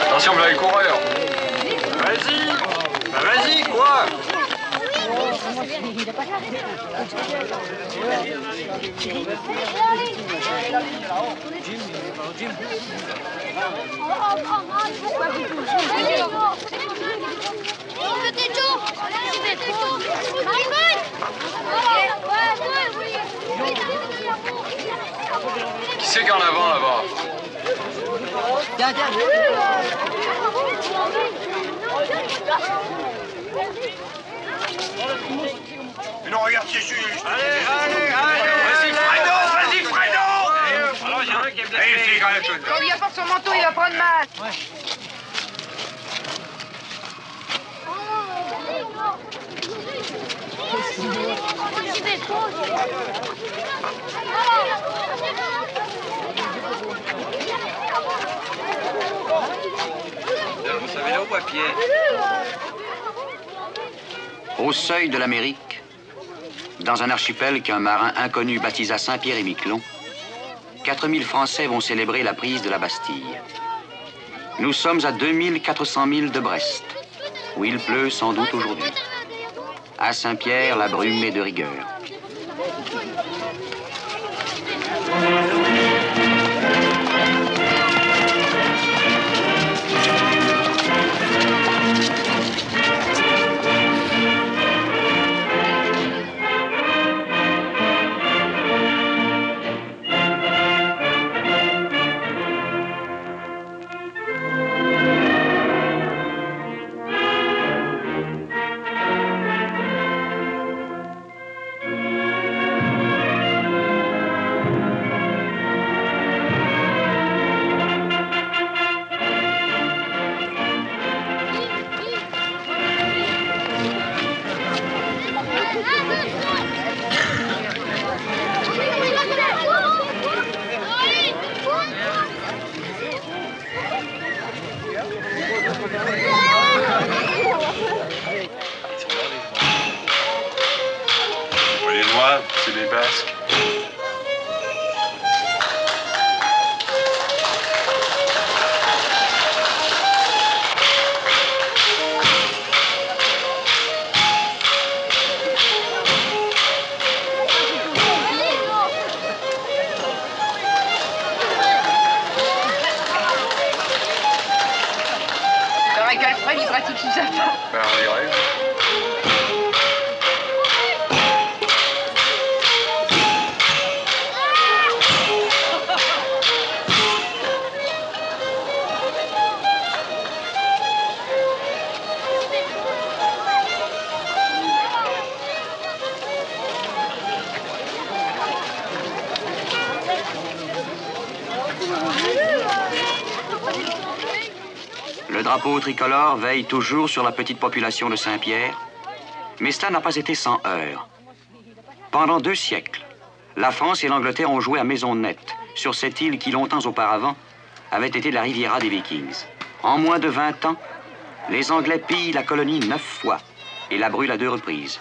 Attention, là, les coureurs. Vas-y. Bah, vas-y, quoi. Qui c'est qui est en avant là-bas? Mais non, regarde, c'est juste. Allez. Vas-y, Fredo. Alors, il y en a un qui est blessé. Allez, fille, quand même. Quand il apporte son manteau, il va prendre mal. Vous savez là où à pied? Au seuil de l'Amérique, dans un archipel qu'un marin inconnu baptisa Saint-Pierre-et-Miquelon, 4000 Français vont célébrer la prise de la Bastille. Nous sommes à 2400 milles de Brest, où il pleut sans doute aujourd'hui. À Saint-Pierre, la brume est de rigueur. Les Noirs, c'est des Basques. T'aurais qu'Alfred, il pratique tout ça. Ben, on dirait. Le drapeau tricolore veille toujours sur la petite population de Saint-Pierre, mais cela n'a pas été sans heurts. Pendant 2 siècles, la France et l'Angleterre ont joué à maison nette sur cette île qui, longtemps auparavant, avait été la Riviera des Vikings. En moins de 20 ans, les Anglais pillent la colonie 9 fois et la brûlent à 2 reprises.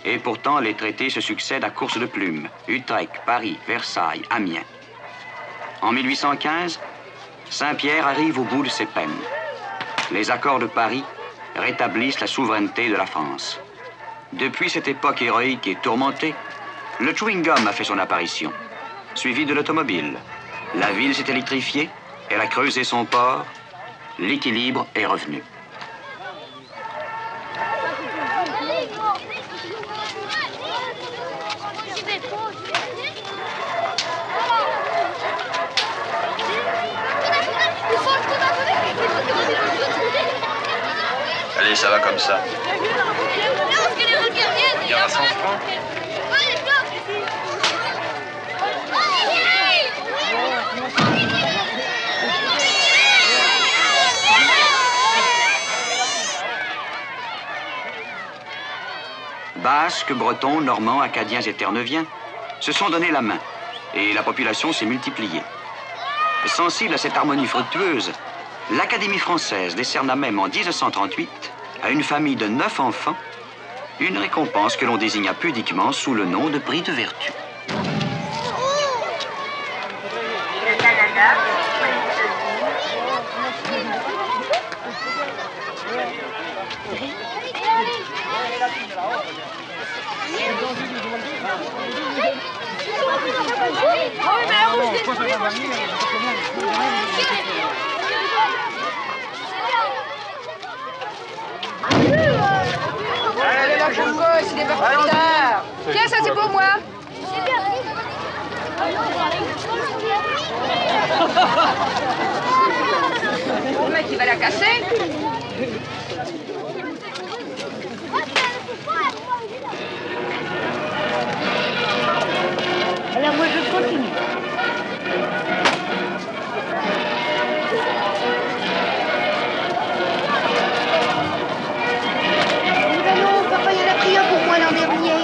Et pourtant, les traités se succèdent à course de plumes. Utrecht, Paris, Versailles, Amiens. En 1815, Saint-Pierre arrive au bout de ses peines. Les accords de Paris rétablissent la souveraineté de la France. Depuis cette époque héroïque et tourmentée, le chewing-gum a fait son apparition, suivi de l'automobile. La ville s'est électrifiée Elle a creusé son port, l'équilibre est revenu. Allez, ça va comme ça. Il y aura 100 francs. Basques, Bretons, Normands, Acadiens et Terre-Neuviens se sont donné la main et la population s'est multipliée. Sensible à cette harmonie fructueuse, l'Académie française décerna même en 1938 à une famille de 9 enfants une récompense que l'on désigna pudiquement sous le nom de prix de vertu. Le Canada, Allez, là, je bosse, il est pas plus tard. Tiens, ça, c'est pour moi. Le mec, il va la casser. alors moi je continue. Non, papa, il y en a pris un pour moi l'an dernier.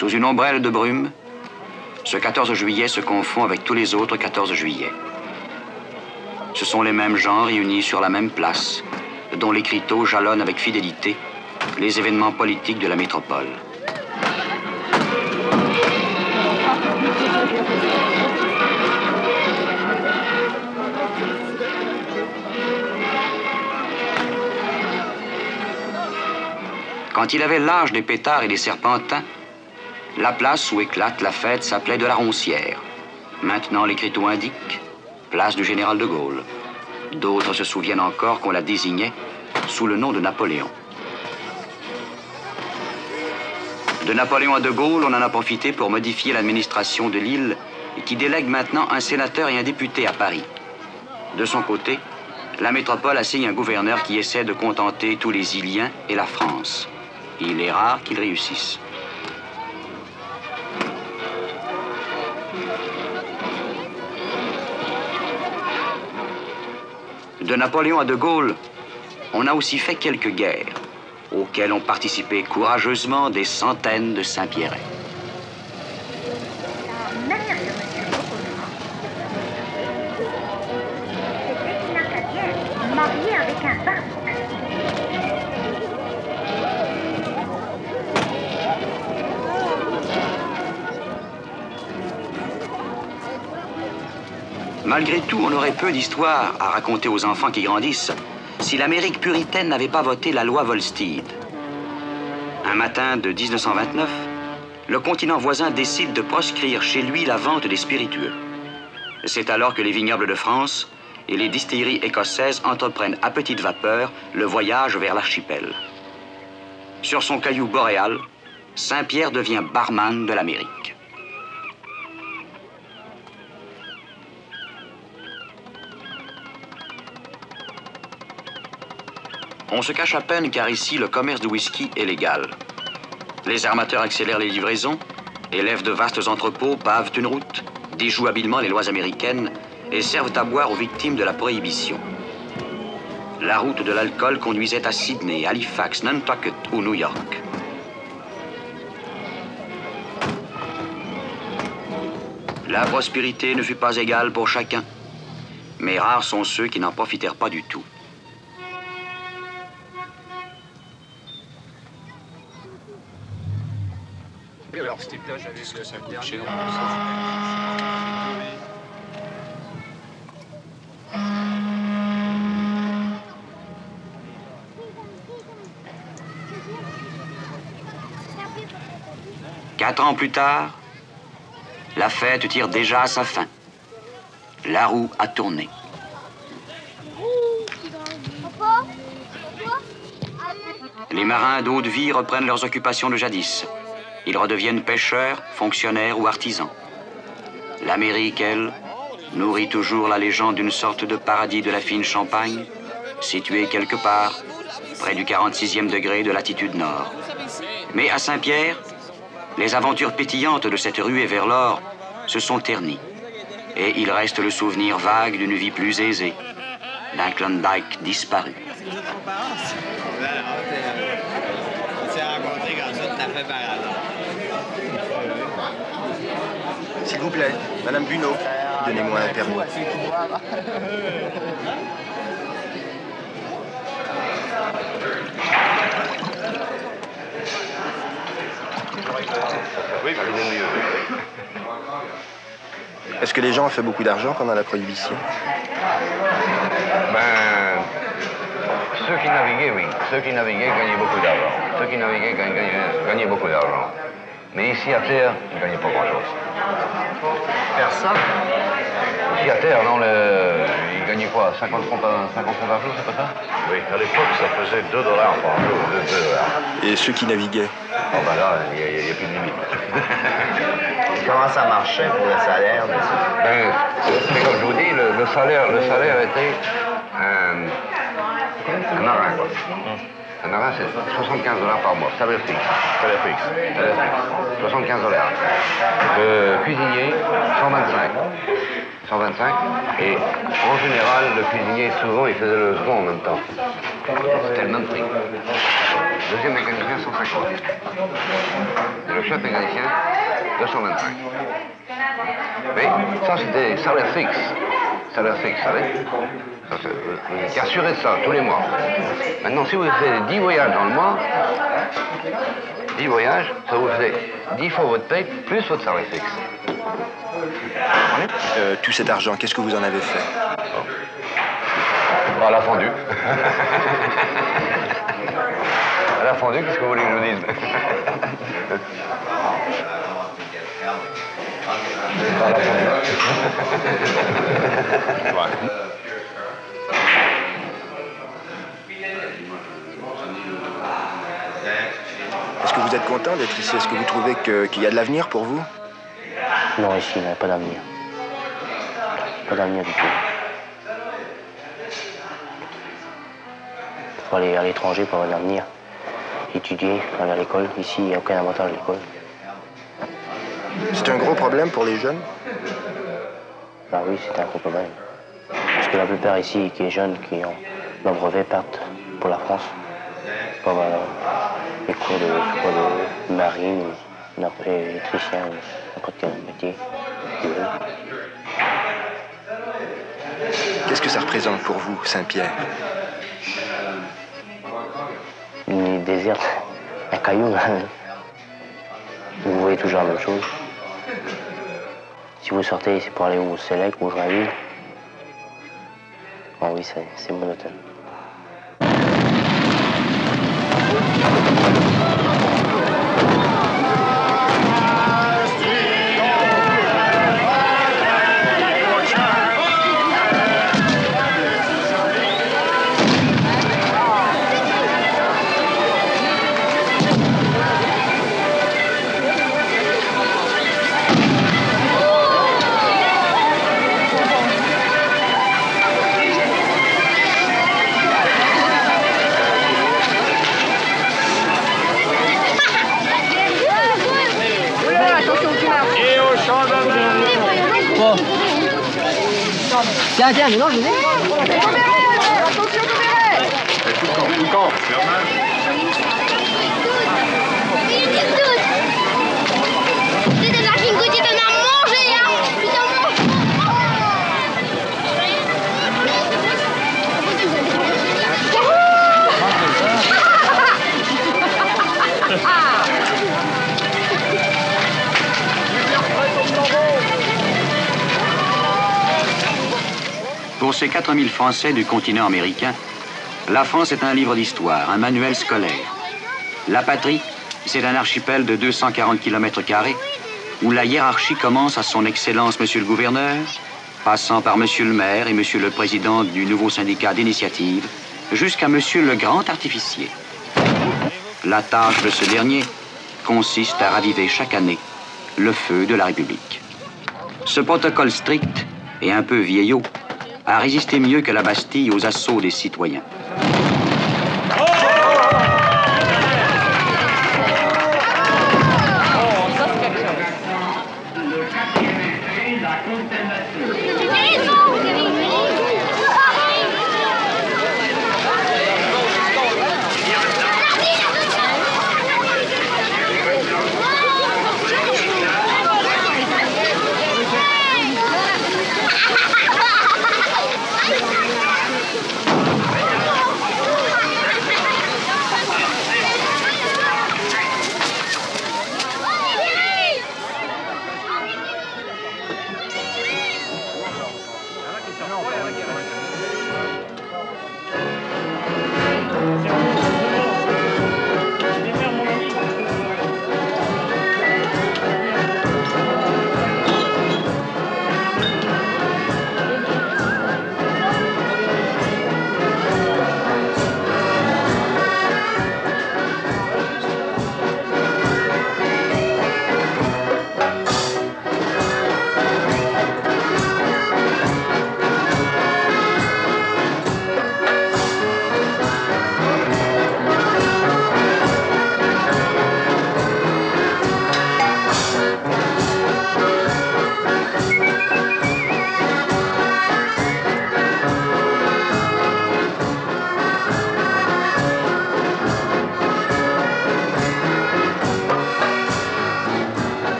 Sous une ombrelle de brume, ce 14 juillet se confond avec tous les autres 14 juillet. Ce sont les mêmes gens réunis sur la même place, dont l'écriteau jalonne avec fidélité les événements politiques de la métropole. Quand il avait l'âge des pétards et des serpentins, la place où éclate la fête s'appelait de la Roncière. Maintenant, l'écriteau indique place du général de Gaulle. D'autres se souviennent encore qu'on la désignait sous le nom de Napoléon. De Napoléon à de Gaulle, on en a profité pour modifier l'administration de l'île qui délègue maintenant un sénateur et un député à Paris. De son côté, la métropole assigne un gouverneur qui essaie de contenter tous les Iliens et la France. Il est rare qu'il réussisse. De Napoléon à de Gaulle, on a aussi fait quelques guerres, auxquelles ont participé courageusement des centaines de Saint-Pierrais. La mère de M. Beauregard, c'était une Acadienne mariée avec un Basque. Malgré tout, on aurait peu d'histoires à raconter aux enfants qui grandissent si l'Amérique puritaine n'avait pas voté la loi Volstead. Un matin de 1929, le continent voisin décide de proscrire chez lui la vente des spiritueux. C'est alors que les vignobles de France et les distilleries écossaises entreprennent à petite vapeur le voyage vers l'archipel. Sur son caillou boréal, Saint-Pierre devient barman de l'Amérique. On se cache à peine car ici, le commerce du whisky est légal. Les armateurs accélèrent les livraisons élèvent de vastes entrepôts, pavent une route, déjouent habilement les lois américaines et servent à boire aux victimes de la prohibition. La route de l'alcool conduisait à Sydney, Halifax, Nantucket ou New York. La prospérité ne fut pas égale pour chacun, mais rares sont ceux qui n'en profitèrent pas du tout. Alors, ce type-là, j'avais vu que ça coûte cher. Quatre ans plus tard, la fête tire déjà à sa fin. La roue a tourné. Les marins d'eau de vie reprennent leurs occupations de jadis. Ils redeviennent pêcheurs, fonctionnaires ou artisans. L'Amérique, elle, nourrit toujours la légende d'une sorte de paradis de la fine Champagne, situé quelque part près du 46e degré de latitude nord. Mais à Saint-Pierre, les aventures pétillantes de cette ruée vers l'or se sont ternies. Et il reste le souvenir vague d'une vie plus aisée, d'un Klondike disparu. On s'est rencontrés comme ça, tout à fait par hasard. S'il vous plaît, Madame Bunot, donnez-moi un permis. Oui, il est mieux. Est-ce que les gens ont fait beaucoup d'argent pendant la Prohibition? Ben, ceux qui naviguaient, oui. Ceux qui naviguaient gagnaient beaucoup d'argent. Ceux qui naviguaient gagnaient beaucoup d'argent. Mais ici à terre, ils ne gagnaient pas grand-chose. Personne? Ici à terre, non, ils gagnaient quoi? 50 francs par jour, c'est pas ça? Oui, à l'époque, ça faisait 2 dollars par jour. 2 dollars. Et ceux qui naviguaient? Oh ben là, il n'y a plus de limite. Comment ça marchait pour le salaire de ça? Ben, c'est comme je vous dis, le salaire était un marin, quoi. Un marin, c'est 75 $ par mois, salaire fixe. Salaire fixe. 75 $. Le cuisinier, 125. 125. Et en général, le cuisinier, souvent, il faisait le second en même temps. C'était le même prix. Deuxième mécanicien, 150. Et le chef mécanicien, 225. Mais ça, c'était salaire fixe. Salaire fixe, vous savez. Vous êtes assuré de ça tous les mois. Maintenant, si vous faites 10 voyages dans le mois, 10 voyages, ça vous fait 10 fois votre paye plus votre salaire fixe. Tout cet argent, qu'est-ce que vous en avez fait? À la fondue. À la fondue, qu'est-ce que vous voulez que je vous dise? Est-ce que vous êtes content d'être ici? Est-ce que vous trouvez qu'il y a de l'avenir pour vous? Non, ici, il n'y a pas d'avenir. Pas d'avenir du tout. Il faut aller à l'étranger pour avoir un avenir. Étudier, aller à l'école. Ici, il n'y a aucun avantage à l'école. C'est un gros problème pour les jeunes? Bah oui, c'est un gros problème. Parce que la plupart ici, qui est jeune, qui ont leur brevet, partent pour la France. Pour avoir les cours de marine, électricien, n'importe quel métier. Qu'est-ce que ça représente pour vous, Saint-Pierre? Une île déserte, un caillou. Vous voyez toujours la même chose. Si vous sortez, c'est pour aller au Select ou au Joinville. Oh oui, c'est monotone. Tiens, mais non, je vais. Attention, Doubéret. C'est de la gingote, t'en as mangé, hein. Pour ces 4000 Français du continent américain, la France est un livre d'histoire, un manuel scolaire. La patrie, c'est un archipel de 240 km², où la hiérarchie commence à son Excellence Monsieur le Gouverneur, passant par Monsieur le Maire et Monsieur le Président du nouveau syndicat d'initiative, jusqu'à Monsieur le Grand Artificier. La tâche de ce dernier consiste à raviver chaque année le feu de la République. Ce protocole strict et un peu vieillot a résisté mieux que la Bastille aux assauts des citoyens.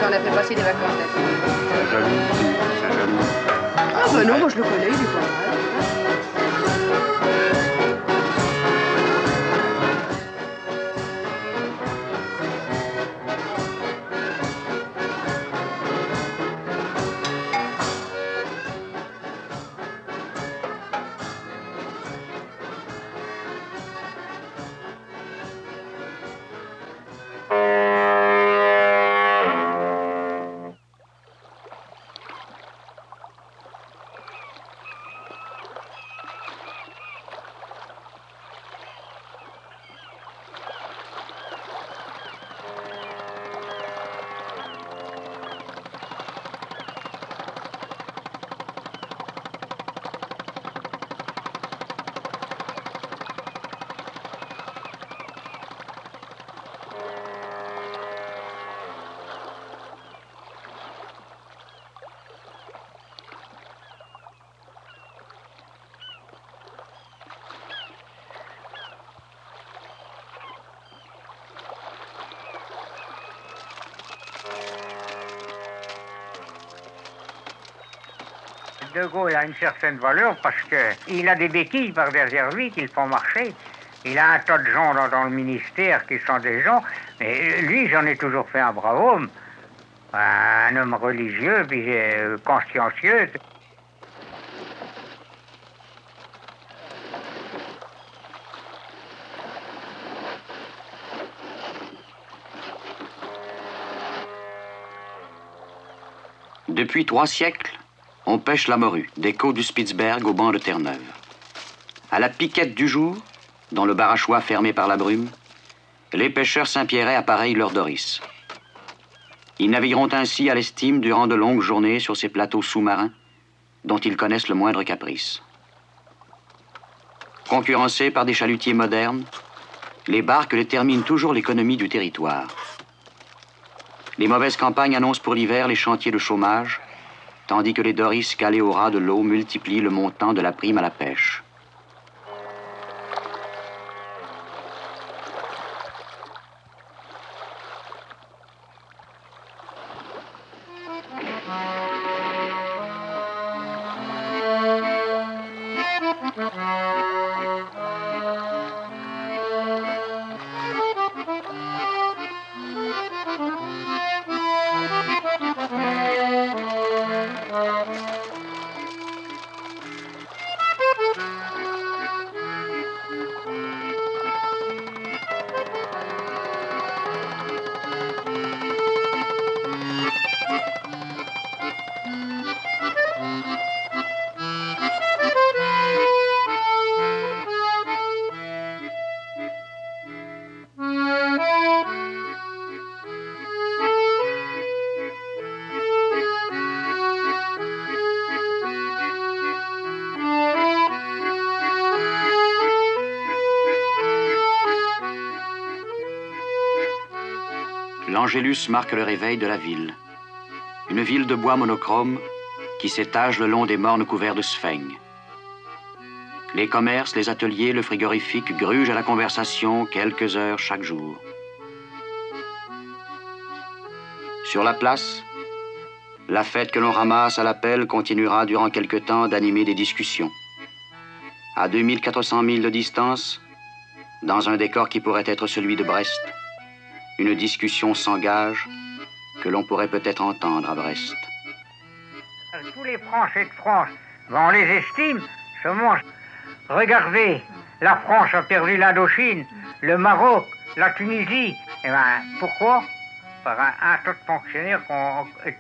On a fait passer des vacances là. Saint-Jaloux. Ah bah non, moi je le connais, il est pas mal. De Gaulle a une certaine valeur parce qu'il a des béquilles par derrière lui qui le font marcher. Il a un tas de gens dans le ministère qui sont des gens, mais lui, j'en ai toujours fait un brave homme. Un homme religieux, puis consciencieux. Depuis 3 siècles, on pêche la morue, des côtes du Spitzberg au banc de Terre-Neuve. À la piquette du jour, dans le barachois fermé par la brume, les pêcheurs Saint-Pierrais appareillent leur Doris. Ils navigueront ainsi à l'estime durant de longues journées sur ces plateaux sous-marins dont ils connaissent le moindre caprice. Concurrencés par des chalutiers modernes, les barques déterminent toujours l'économie du territoire. Les mauvaises campagnes annoncent pour l'hiver les chantiers de chômage, tandis que les Doris calés au ras de l'eau multiplient le montant de la prime à la pêche. L'Angélus marque le réveil de la ville. Une ville de bois monochrome qui s'étage le long des mornes couverts de sphènes. Les commerces, les ateliers, le frigorifique grugent à la conversation quelques heures chaque jour. Sur la place, la fête que l'on ramasse à la pelle continuera durant quelque temps d'animer des discussions. À 2400 milles de distance, dans un décor qui pourrait être celui de Brest, une discussion s'engage que l'on pourrait peut-être entendre à Brest. Tous les Français de France, on les estime, seulement, regardez, la France a perdu l'Indochine, le Maroc, la Tunisie. Eh ben, pourquoi? Par un tas de fonctionnaires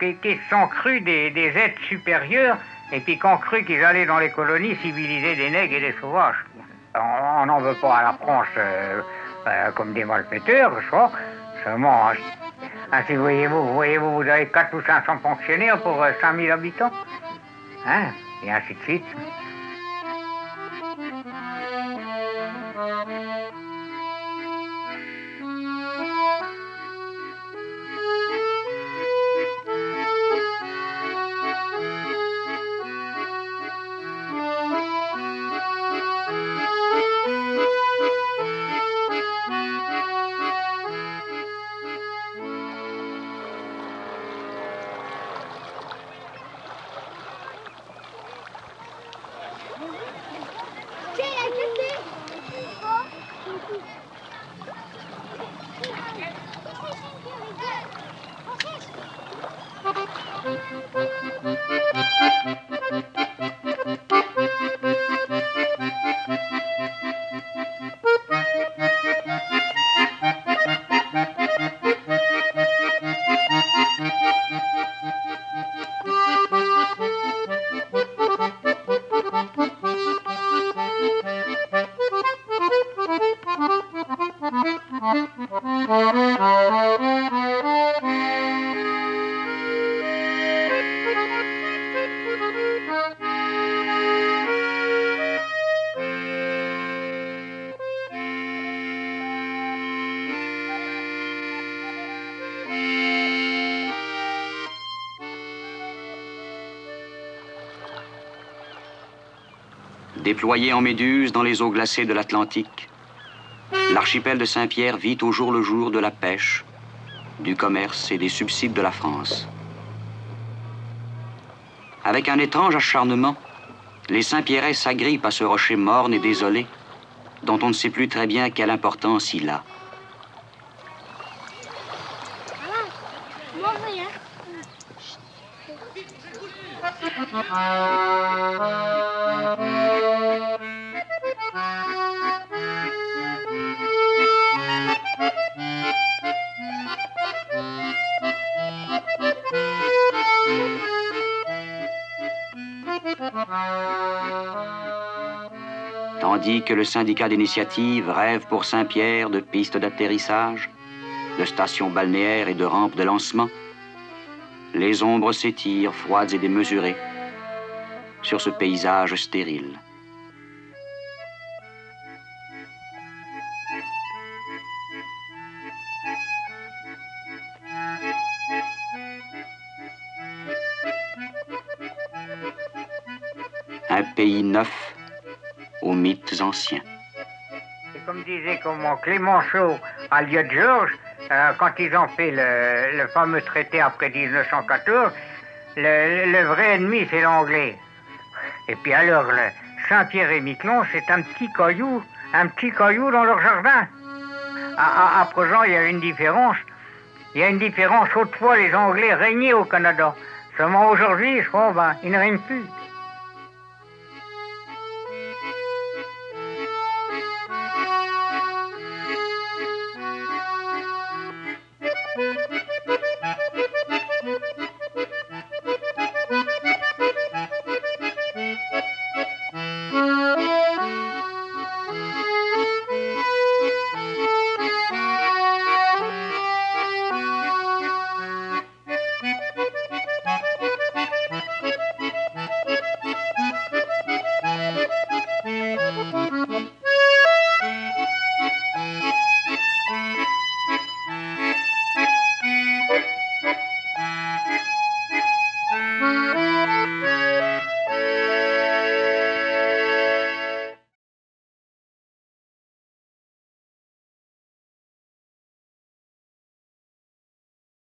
qui sont crus des êtres supérieurs et puis qui ont cru qu'ils allaient dans les colonies civiliser des nègres et des sauvages. On n'en veut pas à la France comme des malfaiteurs, ça. Seulement, si voyez-vous, vous avez 400 ou 500 fonctionnaires pour 5000 habitants. Hein? Et ainsi de suite. Déployé en méduse dans les eaux glacées de l'Atlantique, l'archipel de Saint-Pierre vit au jour le jour de la pêche, du commerce et des subsides de la France. Avec un étrange acharnement, les Saint-Pierrais s'agrippent à ce rocher morne et désolé, dont on ne sait plus très bien quelle importance il a. Tandis que le syndicat d'initiative rêve pour Saint-Pierre de pistes d'atterrissage, de stations balnéaires et de rampes de lancement, les ombres s'étirent, froides et démesurées, sur ce paysage stérile. pays neuf aux mythes anciens. Et comme disait Clémenceau à Lieu de Georges, quand ils ont fait le fameux traité après 1914, le vrai ennemi, c'est l'anglais. Et puis alors, Saint-Pierre-et-Miquelon, c'est un petit caillou dans leur jardin. À présent, il y a une différence. Il y a une différence. Autrefois, les Anglais régnaient au Canada. Seulement aujourd'hui, je crois, ils ne règnent plus.